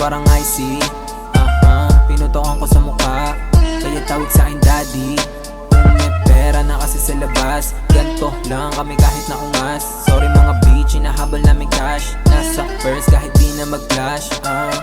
parang icy. Pinutokan ko sa mukha, kaya tawag sa'kin daddy. Kung may pera na kasi sa labas, ganto lang kami kahit na ungas. Sorry mga bitch, hinahabol namin cash. Nasa first kahit di na mag-flash.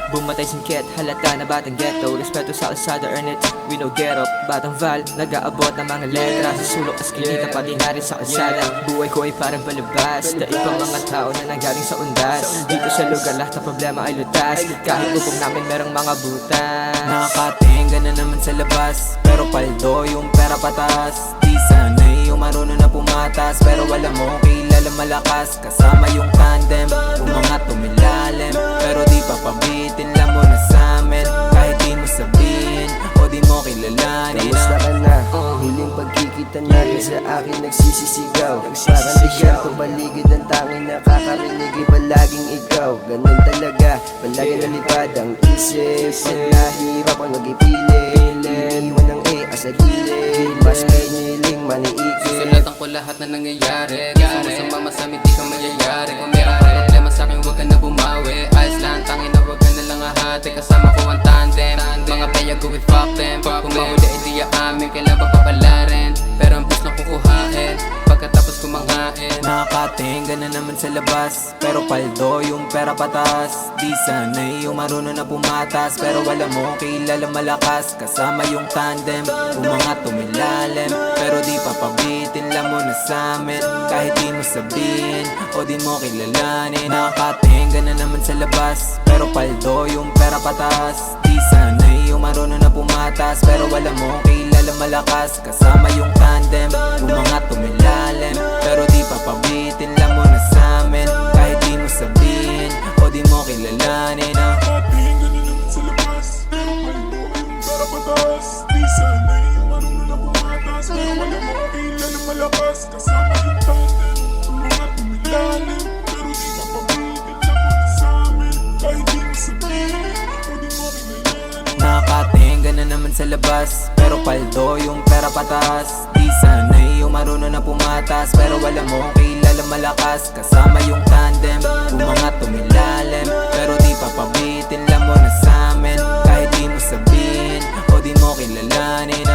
Bumatay singket, halata na batang ghetto. Respeto sa kalsada, earn it, we no get up. Batang Val, nag-aabot ng mga letra. Sa sulok askinita, pati na rin sa kalsada. Buhay ko ay parang palabas, daig pang mga tao na nanggaling sa undas. Dito sa lugar, lahat ng problema ay lutas. Kahit bubong namin merong mga butas. Nakakatenga na naman sa labas, pero paldo yung pera patas. Di sanay yung marunong na pumatas, pero wala mo kilala malakas. Kasama yung tandem, umangat tumilalim, pero di papabitin lang mo na sa'min. Kahit di mo sabihin, o di mo kilalanin. Kamusta ka na? Huling pagkikita natin sa akin nagsisisigaw. Parang di siya pabaligid ang tanging nakakarinig, palaging ikaw. Ganun talaga, palagi nalipad ang isip. Pag nahirap ang nag-ipilit, iniiwan ng sa gilid. Mas piniling maniikit. Susulatan ko lahat na nangyayari. Gusto mo sumama sa amin, di ka mayayari. Kung meron ka problema sa'kin, huwag ka na bumawi. Ayos lang, tangin na huwag ka na lang ahati. Kasama ko ang tandem, mga playa go with fuck them. Kung mahuli idea amin, kailan ba papalarin? Pero ang bus na kukuhain, pagkatapos kumangain. Nakakatenga na naman sa labas, pero paldo yung pera patas. Di sanay yung marunong na pumatas, pero wala mo kilala malakas. Kasama yung tandem, umangat tumilalim, pero di papabitin lang mo na sa'min. Kahit di mo sabihin, o di mo kilalanin. Nakakatenga na naman sa labas, pero paldo yung pera patas. Di sanay yung marunong na pumatas, pero wala mo kilala malakas. Kasama yung tandem, umangat tumilalim, pero di papabitin lang mo na sa'min. Kahit di mo sabihin, o di mo kilalanin. Nakatingin na naman sa labas, pero paldo yung pera patas. Di sanay yung marunong na pumatas, pero wala mo kilala malakas. Kasama yung tandem, umangat tumilalim, pero di papabitin lang mo na sa'min. Kahit di mo sabihin, o di mo kilalanin. Nakakatenga na naman sa labas, pero paldo yung pera patas. Di sanay yung marunong na pumatas, pero wala mo kilala malakas. Kasama yung tandem, umangat tumilalim, pero di papabitin lang mo na sa'min. Kahit di mo sabihin, o di mo kilalanin.